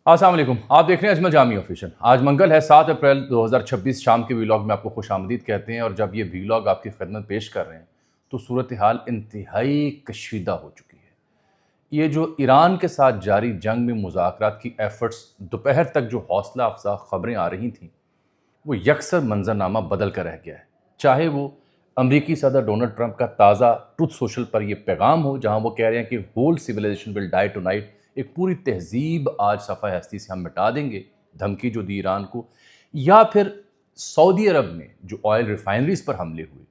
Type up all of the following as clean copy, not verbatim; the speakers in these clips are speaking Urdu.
السلام علیکم، آپ دیکھ رہے ہیں اجمل جامی آفیشل۔ آج منگل ہے 7 اپریل 2026 شام کے ویلاگ میں آپ کو خوش آمدید کہتے ہیں، اور جب یہ ویلاگ آپ کی خدمت پیش کر رہے ہیں تو صورتحال انتہائی کشیدہ ہو چکی ہے۔ یہ جو ایران کے ساتھ جاری جنگ میں مذاکرات کی ایفرٹس دوپہر تک جو حوصلہ افزا خبریں آ رہی تھیں وہ یکسر منظرنامہ بدل کر رہ گیا ہے، چاہے وہ امریکی صدر ڈونلڈ ٹرمپ کا تازہ ٹروتھ سوشل پر یہ پیغام ہو جہاں وہ کہہ رہے ہیں کہ ہول سویلائزیشن ول ڈائی ٹو نائٹ، ایک پوری تہذیب آج صفحہ ہستی سے ہم مٹا دیں گے، دھمکی جو دی ایران کو، یا پھر سعودی عرب میں جو آئل ریفائنریز پر حملے ہوئے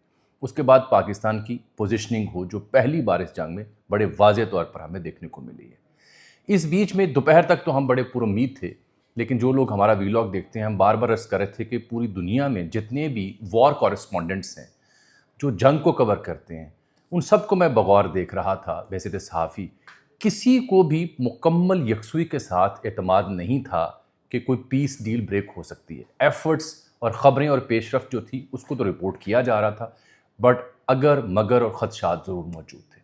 اس کے بعد پاکستان کی پوزیشننگ ہو جو پہلی بار اس جنگ میں بڑے واضح طور پر ہمیں دیکھنے کو ملی ہے۔ اس بیچ میں دوپہر تک تو ہم بڑے پر امید تھے، لیکن جو لوگ ہمارا ویلاگ دیکھتے ہیں ہم بار بار عرض کر رہے تھے کہ پوری دنیا میں جتنے بھی وار کورسپونڈنٹس ہیں جو جنگ کو کور کرتے ہیں ان سب کو میں بغور دیکھ رہا تھا بحیثیت صحافی، کسی کو بھی مکمل یکسوئی کے ساتھ اعتماد نہیں تھا کہ کوئی پیس ڈیل بریک ہو سکتی ہے۔ ایفرٹس اور خبریں اور پیش رفت جو تھی اس کو تو رپورٹ کیا جا رہا تھا، بٹ اگر مگر اور خدشات ضرور موجود تھے۔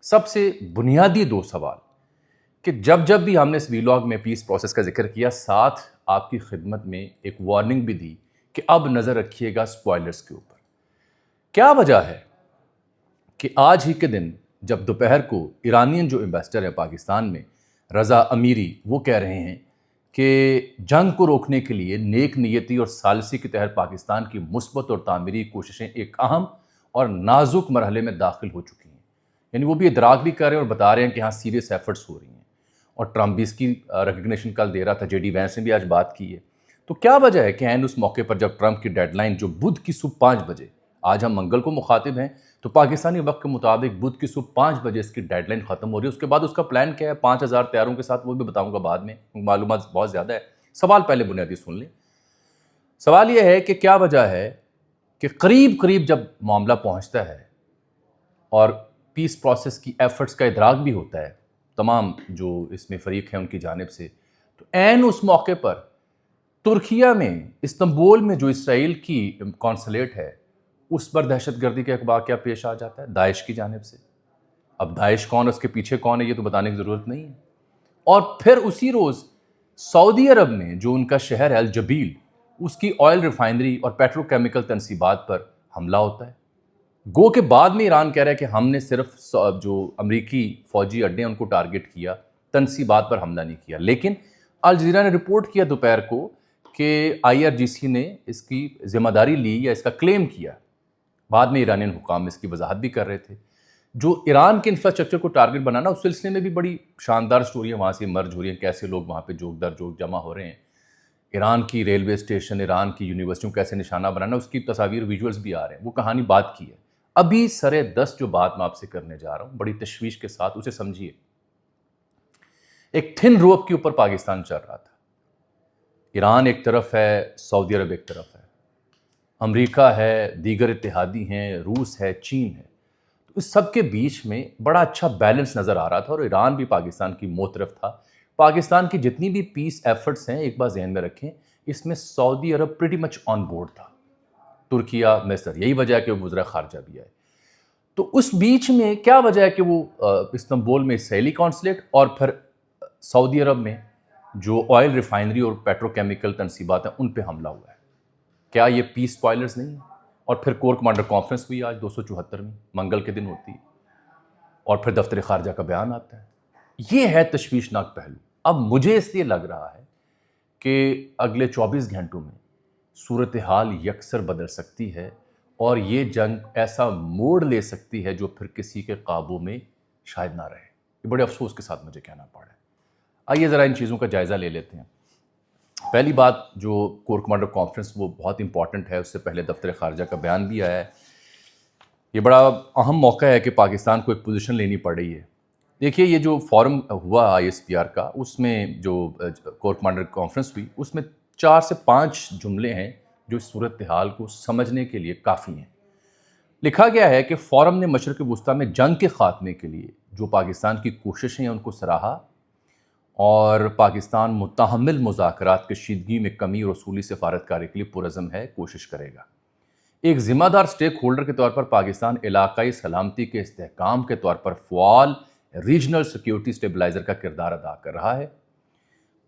سب سے بنیادی دو سوال کہ جب بھی ہم نے اس ویلاگ میں پیس پروسیس کا ذکر کیا، ساتھ آپ کی خدمت میں ایک وارننگ بھی دی کہ اب نظر رکھیے گا سپوائلرز کے اوپر۔ کیا وجہ ہے کہ آج ہی کے دن جب دوپہر کو ایرانین جو ایمبیسڈر ہیں پاکستان میں رضا امیری، وہ کہہ رہے ہیں کہ جنگ کو روکنے کے لیے نیک نیتی اور ثالثی کے تحت پاکستان کی مثبت اور تعمیری کوششیں ایک اہم اور نازک مرحلے میں داخل ہو چکی ہیں، یعنی وہ بھی ادراک بھی کر رہے ہیں اور بتا رہے ہیں کہ ہاں سیریس ایفرٹس ہو رہی ہیں، اور ٹرمپ بھی اس کی ریکگنیشن کل دے رہا تھا، جے ڈی وینس نے بھی آج بات کی ہے۔ تو کیا وجہ ہے کہ عین اس موقع پر جب ٹرمپ کی ڈیڈ لائن جو بدھ کی صبح 5 بجے، آج ہم منگل کو مخاطب ہیں تو پاکستانی وقت کے مطابق بدھ کی صبح 5 بجے اس کی ڈیڈ لائن ختم ہو رہی ہے، اس کے بعد اس کا پلان کیا ہے 5000 تیاروں کے ساتھ، وہ بھی بتاؤں گا بعد میں، معلومات بہت زیادہ ہے۔ سوال پہلے بنیادی سن لیں۔ سوال یہ ہے کہ کیا وجہ ہے کہ قریب جب معاملہ پہنچتا ہے اور پیس پروسیس کی ایفرٹس کا ادراک بھی ہوتا ہے تمام جو اس میں فریق ہیں ان کی جانب سے، تو عین اس موقع پر ترکیہ میں استنبول میں جو اسرائیل کی کونسلیٹ ہے اس پر دہشت گردی کا ایک واقعہ پیش آ جاتا ہے داعش کی جانب سے۔ اب داعش کون ہے، اس کے پیچھے کون ہے، یہ تو بتانے کی ضرورت نہیں ہے۔ اور پھر اسی روز سعودی عرب میں جو ان کا شہر ہے الجبیل، اس کی آئل ریفائنری اور پیٹرو کیمیکل تنصیبات پر حملہ ہوتا ہے۔ گو کہ بعد میں ایران کہہ رہا ہے کہ ہم نے صرف جو امریکی فوجی اڈے ہیں ان کو ٹارگٹ کیا، تنصیبات پر حملہ نہیں کیا، لیکن الجزیرہ نے رپورٹ کیا دوپہر کو کہ آئی آر جی سی نے اس کی ذمہ داری لی یا اس کا کلیم کیا۔ بعد میں ایرانین حکام اس کی وضاحت بھی کر رہے تھے۔ جو ایران کے انفراسٹرکچر کو ٹارگٹ بنانا، اس سلسلے میں بھی بڑی شاندار سٹوریاں وہاں سے مرج ہو رہی ہیں، کیسے لوگ وہاں پہ جوک در جوک جمع ہو رہے ہیں۔ ایران کی ریلوے اسٹیشن، ایران کی یونیورسٹیوں کیسے نشانہ بنانا، اس کی تصاویر ویژولز بھی آ رہے ہیں، وہ کہانی بات کی ہے۔ ابھی سرے دست جو بات میں آپ سے کرنے جا رہا ہوں بڑی تشویش کے ساتھ اسے سمجھیے۔ ایک تھن روپ کے اوپر پاکستان چل رہا تھا، ایران ایک طرف ہے، سعودی عرب ایک طرف ہے، امریکہ ہے، دیگر اتحادی ہیں، روس ہے، چین ہے، تو اس سب کے بیچ میں بڑا اچھا بیلنس نظر آ رہا تھا، اور ایران بھی پاکستان کی موطرف تھا۔ پاکستان کی جتنی بھی پیس ایفرٹس ہیں ایک بات ذہن میں رکھیں، اس میں سعودی عرب پریٹی مچ آن بورڈ تھا، ترکیہ، مصر، یہی وجہ ہے کہ وہ وزراء خارجہ بھی آئے۔ تو اس بیچ میں کیا وجہ ہے کہ وہ استنبول میں اسرائیلی کونسلیٹ اور پھر سعودی عرب میں جو آئل ریفائنری اور پیٹرو کیمیکل تنصیبات ہیں ان پہ حملہ ہوا ہے؟ کیا یہ پیس سپوائلرز نہیں ہیں؟ اور پھر کور کمانڈر کانفرنس ہوئی آج 274 منگل کے دن ہوتی ہے، اور پھر دفتر خارجہ کا بیان آتا ہے۔ یہ ہے تشویشناک پہلو۔ اب مجھے اس لیے لگ رہا ہے کہ اگلے 24 گھنٹوں میں صورتحال یکسر بدل سکتی ہے، اور یہ جنگ ایسا موڑ لے سکتی ہے جو پھر کسی کے قابو میں شاید نہ رہے۔ یہ بڑے افسوس کے ساتھ مجھے کہنا پڑا ہے۔ آئیے ذرا ان چیزوں کا جائزہ لے لیتے ہیں۔ پہلی بات جو کور کمانڈر کانفرنس وہ بہت امپورٹنٹ ہے، اس سے پہلے دفتر خارجہ کا بیان بھی آیا ہے۔ یہ بڑا اہم موقع ہے کہ پاکستان کو ایک پوزیشن لینی پڑ رہی ہے۔ دیکھیے یہ جو فورم ہوا آئی ایس پی آر کا، اس میں جو کور کمانڈر کانفرنس ہوئی اس میں 4 سے 5 جملے ہیں جو صورتحال کو سمجھنے کے لیے کافی ہیں۔ لکھا گیا ہے کہ فورم نے مشرق وسطیٰ میں جنگ کے خاتمے کے لیے جو پاکستان کی کوششیں ہیں ان کو سراہا، اور پاکستان متحمل مذاکرات کشیدگی میں کمی اور اصولی سفارتکاری کے لیے پرعزم ہے، کوشش کرے گا۔ ایک ذمہ دار سٹیک ہولڈر کے طور پر پاکستان علاقائی سلامتی کے استحکام کے طور پر فعال ریجنل سیکیورٹی سٹیبلائزر کا کردار ادا کر رہا ہے۔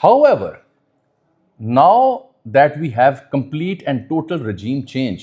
However, now that we have complete and total regime change,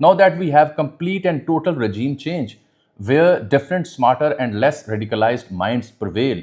now that we have complete and total regime change, where different, smarter and less radicalized minds prevail,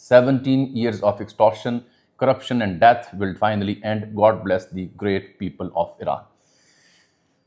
17 years of extortion, corruption and death will finally end. God bless the great people of Iran.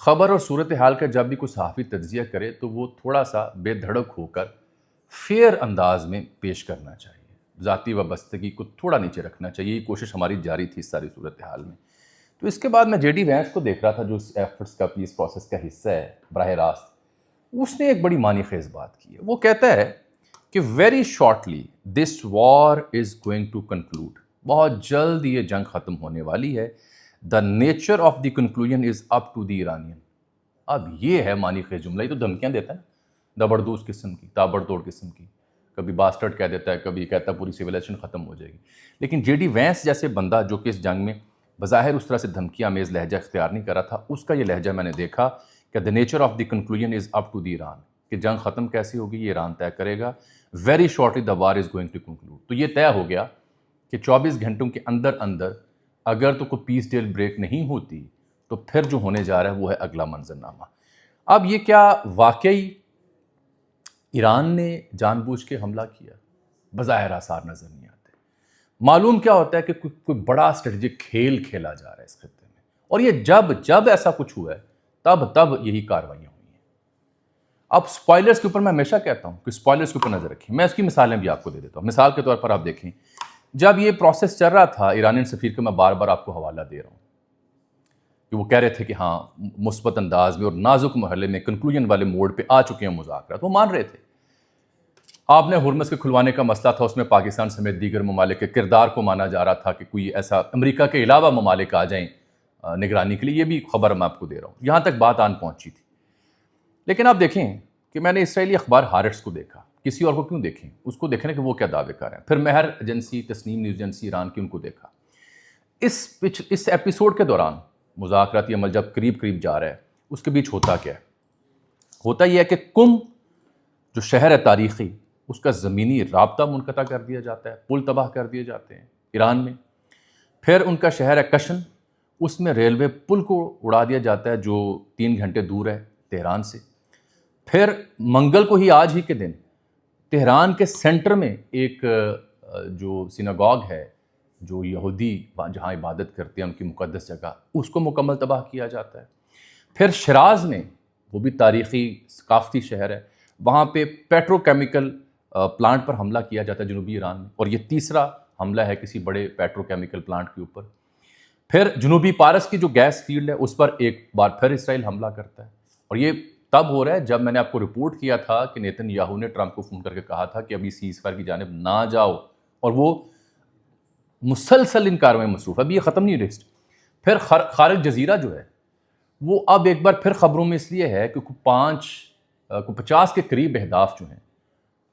خبر اور صورتحال کا جب بھی کوئی صحافی تجزیہ کرے تو وہ تھوڑا سا بے دھڑک ہو کر فیئر انداز میں پیش کرنا چاہیے، ذاتی وابستگی کو تھوڑا نیچے رکھنا چاہیے. یہ کوشش ہماری جاری تھی اس ساری صورتحال میں. تو اس کے بعد میں جے ڈی وینس کو دیکھ رہا تھا جو اس ایفرٹس کا اس پروسیس کا حصہ ہے براہ راست. اس نے ایک بڑی معنی خیز بات کی ہے. وہ کہتا ہے کہ very shortly this war is going to conclude, بہت جلد یہ جنگ ختم ہونے والی ہے. The nature of the conclusion is up to the Iranian. اب یہ ہے معنی خیز جملہ. یہ تو دھمکیاں دیتا ہے نا، زبردوز قسم کی، تابڑ توڑ قسم کی. کبھی باسٹرڈ کہہ دیتا ہے، کبھی کہتا ہے پوری سویلائزیشن ختم ہو جائے گی. لیکن جے ڈی وینس جیسے بندہ جو کہ اس جنگ میں بظاہر اس طرح سے دھمکی آمیز لہجہ اختیار نہیں کر رہا تھا، اس کا یہ لہجہ میں نے دیکھا کہ the nature of the conclusion is up to the Iran, کہ جنگ ختم کیسی ہوگی یہ ایران طے کرے گا. Very shortly the war is going to conclude. تو یہ طے ہو گیا کہ 24 گھنٹوں کے اندر اندر اگر تو کوئی پیس ڈیل بریک نہیں ہوتی تو پھر جو ہونے جا رہا ہے وہ ہے اگلا منظرنامہ. اب یہ کیا واقعی ایران نے جان بوجھ کے حملہ کیا؟ بظاہر آثار نظر نہیں آتے. معلوم کیا ہوتا ہے کہ کوئی بڑا اسٹریٹجک کھیل کھیلا جا رہا ہے اس خطے میں، اور یہ جب ایسا کچھ ہوا ہے تب یہی کاروائیاں ہوئی ہیں. اب سپوائلرز کے اوپر میں ہمیشہ کہتا ہوں کہ سپوائلرز کے اوپر نظر رکھیں. میں اس کی مثالیں بھی آپ کو دے دیتا ہوں. مثال کے طور پر آپ دیکھیں، جب یہ پروسیس چل رہا تھا ایرانین سفیر کا، میں بار بار آپ کو حوالہ دے رہا ہوں کہ وہ کہہ رہے تھے کہ ہاں مثبت انداز میں اور نازک مرحلے میں کنکلوژن والے موڈ پہ آ چکے ہیں مذاکرات، وہ مان رہے تھے. آپ نے ہرمز کے کھلوانے کا مسئلہ تھا، اس میں پاکستان سمیت دیگر ممالک کے کردار کو مانا جا رہا تھا کہ کوئی ایسا امریکہ کے علاوہ ممالک آ جائیں نگرانی کے لیے. یہ بھی خبر میں آپ کو دے رہا ہوں. یہاں تک بات آن پہنچی تھی. لیکن آپ دیکھیں کہ میں نے اسرائیلی اخبار ہارٹس کو دیکھا، کسی اور کو کیوں دیکھیں، اس کو دیکھنے کہ وہ کیا دعوے کر رہے ہیں. پھر Mehr agency, Tasnim news agency Iran کی، ان کو دیکھا. اس ایپیسوڈ کے دوران مذاکراتی عمل جب قریب جا رہا ہے، اس کے بیچ ہوتا کیا ہے؟ ہوتا یہ ہے کہ کم جو شہر ہے تاریخی، اس کا زمینی رابطہ منقطع کر دیا جاتا ہے، پل تباہ کر دیے جاتے ہیں ایران میں. پھر ان کا شہر ہے کشن، اس میں ریلوے پل کو اڑا دیا جاتا ہے جو 3 گھنٹے دور ہے تہران سے. پھر منگل کو ہی، آج ہی کے دن، تہران کے سینٹر میں ایک جو سیناگوگ ہے، جو یہودی جہاں عبادت کرتے ہیں، ان کی مقدس جگہ، اس کو مکمل تباہ کیا جاتا ہے. پھر شیراز میں، وہ بھی تاریخی ثقافتی شہر ہے، وہاں پہ پیٹرو کیمیکل پلانٹ پر حملہ کیا جاتا ہے جنوبی ایران میں، اور یہ تیسرا حملہ ہے کسی بڑے پیٹرو کیمیکل پلانٹ کے اوپر. پھر جنوبی پارس کی جو گیس فیلڈ ہے، اس پر ایک بار پھر اسرائیل حملہ کرتا ہے. اور یہ تب ہو رہا ہے جب میں نے آپ کو رپورٹ کیا تھا کہ نیتن یاہو نے ٹرمپ کو فون کر کے کہا تھا کہ ابھی سیز فائر کی جانب نہ جاؤ، اور وہ مسلسل ان کارروائیوں میں مصروف ہے. ابھی یہ ختم نہیں ہوئی لسٹ. پھر خارق جزیرہ جو ہے وہ اب ایک بار پھر خبروں میں اس لیے ہے کہ 50 کے قریب اہداف جو ہیں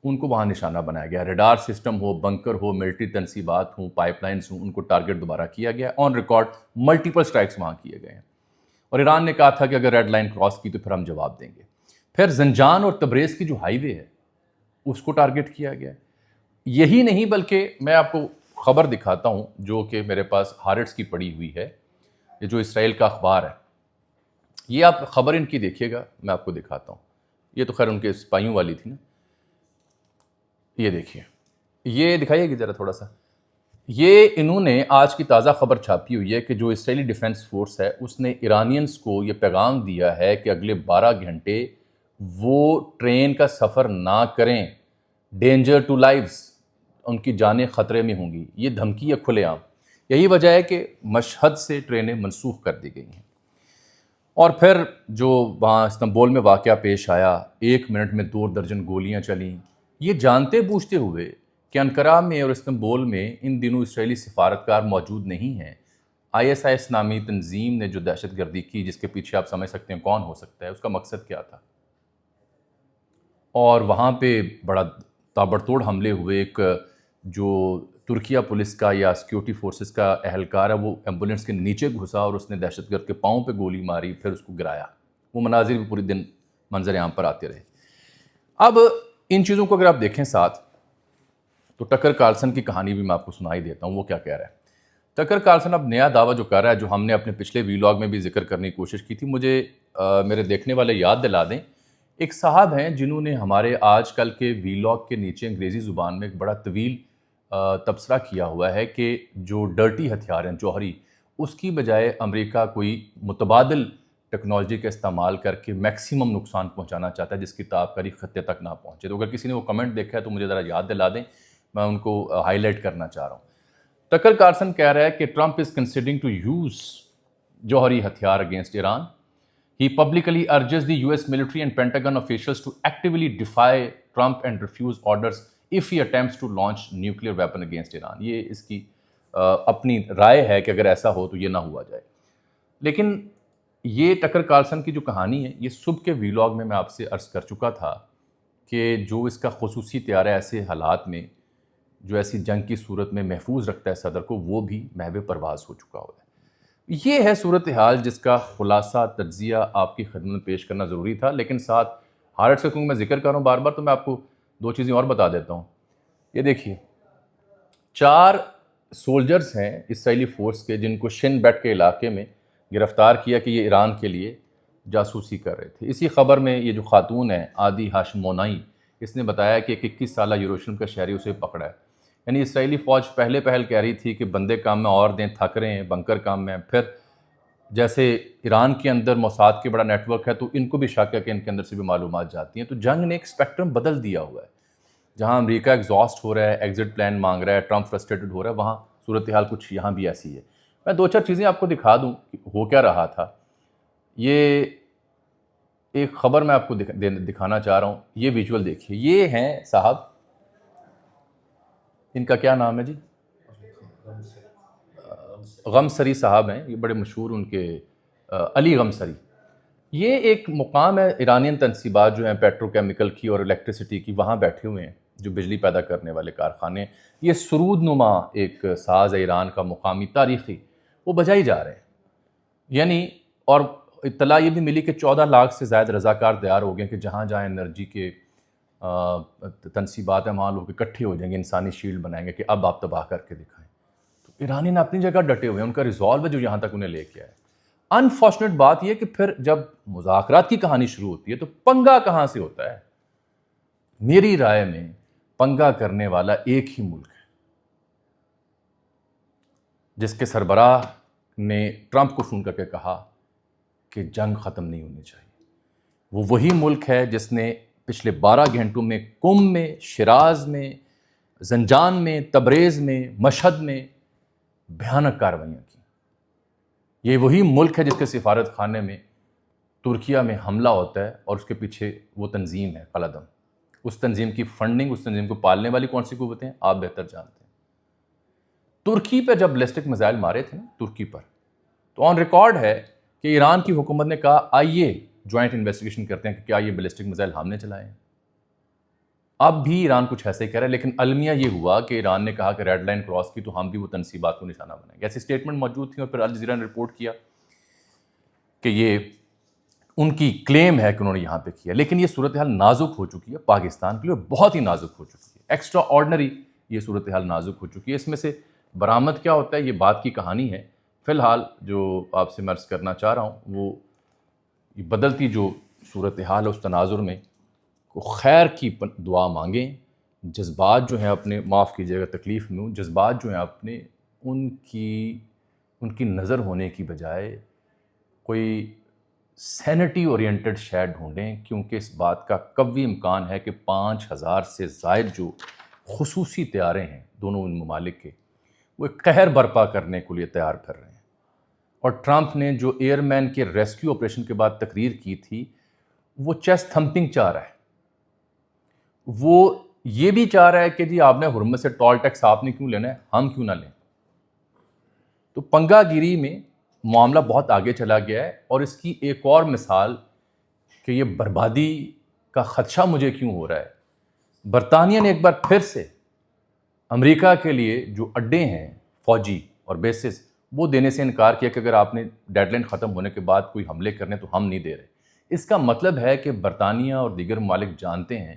ان کو وہاں نشانہ بنایا گیا. ریڈار سسٹم ہو، بنکر ہو، ملٹری تنصیبات ہوں، پائپ لائنز ہوں، ان کو ٹارگٹ دوبارہ کیا گیا. آن ریکارڈ ملٹیپل سٹرائکس وہاں کیے گئے ہیں. اور ایران نے کہا تھا کہ اگر ریڈ لائن کراس کی تو پھر ہم جواب دیں گے. پھر زنجان اور تبریز کی جو ہائی وے ہے اس کو ٹارگٹ کیا گیا. یہی نہیں بلکہ میں آپ کو خبر دکھاتا ہوں جو کہ میرے پاس ہارٹس کی پڑی ہوئی ہے، یہ جو اسرائیل کا اخبار ہے. یہ آپ خبر ان کی دیکھیے گا، میں آپ کو دکھاتا ہوں. یہ تو خیر ان کے سپاہیوں والی تھی نا. یہ دیکھیے، یہ دکھائیے گی ذرا تھوڑا سا. یہ انہوں نے آج کی تازہ خبر چھاپی ہوئی ہے کہ جو اسرائیلی ڈیفنس فورس ہے اس نے ایرانینز کو یہ پیغام دیا ہے کہ اگلے 12 گھنٹے وہ ٹرین کا سفر نہ کریں. ڈینجر ٹو لائفز، ان کی جانیں خطرے میں ہوں گی. یہ دھمکی ہے کھلے عام. یہی وجہ ہے کہ مشہد سے ٹرینیں منسوخ کر دی گئی ہیں. اور پھر جو وہاں استنبول میں واقعہ پیش آیا، 1 منٹ میں 2 درجن گولیاں چلیں، یہ جانتے بوجھتے ہوئے کہ انقرہ میں اور استنبول میں ان دنوں اسرائیلی سفارتکار موجود نہیں ہیں. ISIS نامی تنظیم نے جو دہشت گردی کی، جس کے پیچھے آپ سمجھ سکتے ہیں کون ہو سکتا ہے، اس کا مقصد کیا تھا. اور وہاں پہ بڑا تابڑ توڑ حملے ہوئے. ایک جو ترکیہ پولیس کا یا سیکیورٹی فورسز کا اہلکار ہے، وہ ایمبولینس کے نیچے گھسا اور اس نے دہشت گرد کے پاؤں پہ گولی ماری، پھر اس کو گرایا. وہ مناظر بھی پوری دن منظر عام پر آتے رہے. اب ان چیزوں کو اگر آپ دیکھیں ساتھ، تو ٹکر کارلسن کی کہانی بھی میں آپ کو سنائی دیتا ہوں. وہ کیا کہہ رہا ہے ٹکر کارلسن؟ اب نیا دعویٰ جو کر رہا ہے، جو ہم نے اپنے پچھلے ویلاگ میں بھی ذکر کرنے کی کوشش کی تھی. مجھے میرے دیکھنے والے یاد دلا دیں، ایک صاحب ہیں جنہوں نے ہمارے آج کل کے ویلاگ کے نیچے انگریزی زبان میں ایک بڑا طویل تبصرہ کیا ہوا ہے کہ جو ڈرٹی ہتھیار ہیں، جوہری، اس کی بجائے امریکہ کوئی متبادل ٹیکنالوجی کا استعمال کر کے میکسیمم نقصان پہنچانا چاہتا ہے جس کی تابکاری خطے تک نہ پہنچے. تو اگر کسی نے وہ کمنٹ دیکھا ہے تو مجھے ذرا یاد دلا دیں, میں ان کو ہائی لائٹ کرنا چاہ رہا ہوں. ٹکر کارسن کہہ رہا ہے کہ Trump is considering to use جوہری ہتھیار against Iran. He publicly urges the US military and Pentagon officials to actively defy Trump and refuse orders if he attempts to launch nuclear weapon against Iran. یہ اس کی اپنی رائے ہے کہ اگر ایسا ہو تو یہ نہ ہوا جائے. لیکن یہ ٹکر کارسن کی جو کہانی ہے یہ صبح کے ویلاگ میں آپ سے عرض کر چکا تھا کہ جو اس کا خصوصی طیارہ ایسے حالات میں جو ایسی جنگ کی صورت میں محفوظ رکھتا ہے صدر کو, وہ بھی محو پرواز ہو چکا ہوا ہے. یہ ہے صورتحال جس کا خلاصہ تجزیہ آپ کی خدمت میں پیش کرنا ضروری تھا. لیکن ساتھ ہارٹ سے کیونکہ میں ذکر کر رہا ہوں بار بار, تو میں آپ کو دو چیزیں اور بتا دیتا ہوں. یہ دیکھیے 4 سولجرز ہیں اسرائیلی فورس کے جن کو شن بیٹ کے علاقے میں گرفتار کیا کہ یہ ایران کے لیے جاسوسی کر رہے تھے. اسی خبر میں یہ جو خاتون ہے عادی ہاشمونائی, اس نے بتایا کہ ایک 21 سالہ یروشلم کا شہری اسے پکڑا ہے. یعنی اسرائیلی فوج پہل کہہ رہی تھی کہ بندے کام میں اور دیں, تھک رہے ہیں, بنکر کام میں. پھر جیسے ایران کے اندر موساد کے بڑا نیٹ ورک ہے تو ان کو بھی شک ہے کہ ان کے اندر سے بھی معلومات جاتی ہیں. تو جنگ نے ایک سپیکٹرم بدل دیا ہوا ہے. جہاں امریکہ ایگزاسٹ ہو رہا ہے, ایگزٹ پلان مانگ رہا ہے, ٹرمپ فرسٹریٹڈ ہو رہا ہے, وہاں صورتحال کچھ یہاں بھی ایسی ہے. میں 2-4 چیزیں آپ کو دکھا دوں کہ ہو کیا رہا تھا. یہ ایک خبر میں آپ کو دکھانا چاہ رہا ہوں. یہ ویژول دیکھیے. یہ ہیں صاحب, ان کا کیا نام ہے جی, غمسری صاحب ہیں. یہ بڑے مشہور ان کے علی غمسری. یہ ایک مقام ہے, ایرانین تنصیبات جو ہیں پیٹرو کیمیکل کی اور الیکٹریسٹی کی, وہاں بیٹھے ہوئے ہیں جو بجلی پیدا کرنے والے کارخانے. یہ سرود نما ایک ساز ہے ایران کا مقامی تاریخی, وہ بجائی جا رہے ہیں. یعنی اور اطلاع یہ بھی ملی کہ 14 لاکھ سے زائد رضاکار تیار ہو گئے کہ جہاں جہاں انرجی کے تنصیبات ہیں وہاں لوگ اکٹھے ہو جائیں گے, انسانی شیلڈ بنائیں گے کہ اب آپ تباہ کر کے دکھائیں. تو ایرانی نے اپنی جگہ ڈٹے ہوئے ہیں, ان کا ریزالو ہے جو یہاں تک انہیں لے کے آئے. انفارچونیٹ بات یہ کہ پھر جب مذاکرات کی کہانی شروع ہوتی ہے تو پنگا کہاں سے ہوتا ہے. میری رائے میں پنگا کرنے والا ایک ہی ملک ہے جس کے سربراہ نے ٹرمپ کو فون کر کے کہا کہ جنگ ختم نہیں ہونی چاہیے. وہ وہی ملک ہے جس نے پچھلے 12 گھنٹوں میں قم میں, شیراز میں, زنجان میں, تبریز میں, مشہد میں بھیانک کارروائیاں کی. یہ وہی ملک ہے جس کے سفارت خانے میں ترکیہ میں حملہ ہوتا ہے اور اس کے پیچھے وہ تنظیم ہے قلعدم. اس تنظیم کی فنڈنگ, اس تنظیم کو پالنے والی کون سی قوتیں ہیں آپ بہتر جانتے ہیں. ترکی پہ جب بیلسٹک میزائل مارے تھے نا ترکی پر, تو آن ریکارڈ ہے کہ ایران کی حکومت نے کہا آئیے جوائنٹ انویسٹیگیشن کرتے ہیں کہ کیا یہ بیلسٹک میزائل ہم نے چلائے ہیں. اب بھی ایران کچھ ایسے ہی کہہ رہا ہے, لیکن المیہ یہ ہوا کہ ایران نے کہا کہ ریڈ لائن کراس کی تو ہم بھی وہ تنصیبات کو نشانہ بنائیں گے. ایسی اسٹیٹمنٹ موجود تھی اور پھر الجزیرہ نے رپورٹ کیا کہ یہ ان کی کلیم ہے کہ انہوں نے یہاں پہ کیا. لیکن یہ صورتحال نازک ہو چکی ہے پاکستان کے لیے, بہت ہی نازک ہو چکی ہے, ایکسٹرا آرڈنری یہ صورتحال نازک ہو چکی ہے. اس میں سے برآمد کیا ہوتا ہے یہ بات کی کہانی ہے. فی الحال جو آپ سے میں عرض کرنا چاہ رہا ہوں وہ بدلتی جو صورتحال ہے اس تناظر میں کو خیر کی دعا مانگیں. جذبات جو ہیں اپنے, معاف کیجیے گا تکلیف میں ہوں, جذبات جو ہیں اپنے ان کی نظر ہونے کی بجائے کوئی سینٹی اورینٹڈ شے ڈھونڈیں, کیونکہ اس بات کا قوی امکان ہے کہ 5000 سے زائد جو خصوصی طیارے ہیں دونوں ان ممالک کے, وہ ایک قہر برپا کرنے کے لیے تیار پھر رہے ہیں. اور ٹرمپ نے جو ایئر مین کے ریسکیو آپریشن کے بعد تقریر کی تھی وہ چیسٹ تھمپنگ چاہ رہا ہے. وہ یہ بھی چاہ رہا ہے کہ جی آپ نے حرمت سے ٹول ٹیکس آپ نے کیوں لینا ہے, ہم کیوں نہ لیں. تو پنگا گیری میں معاملہ بہت آگے چلا گیا ہے. اور اس کی ایک اور مثال کہ یہ بربادی کا خدشہ مجھے کیوں ہو رہا ہے, برطانیہ نے ایک بار پھر سے امریکہ کے لیے جو اڈے ہیں فوجی اور بیسز وہ دینے سے انکار کیا کہ اگر آپ نے ڈیڈ لائن ختم ہونے کے بعد کوئی حملے کرنے تو ہم نہیں دے رہے. اس کا مطلب ہے کہ برطانیہ اور دیگر ممالک جانتے ہیں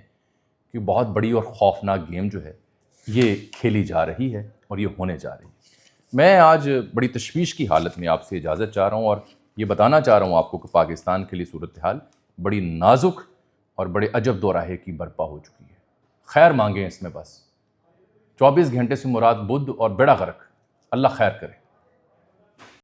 کہ بہت بڑی اور خوفناک گیم جو ہے یہ کھیلی جا رہی ہے اور یہ ہونے جا رہی ہے. میں آج بڑی تشویش کی حالت میں آپ سے اجازت چاہ رہا ہوں اور یہ بتانا چاہ رہا ہوں آپ کو کہ پاکستان کے لیے صورتحال بڑی نازک اور بڑے عجب دوراہے کی برپا ہو چکی ہے. خیر مانگیں اس میں, بس 24 گھنٹے سے مراد بدھ اور بیڑا غرق. اللہ خیر کرے.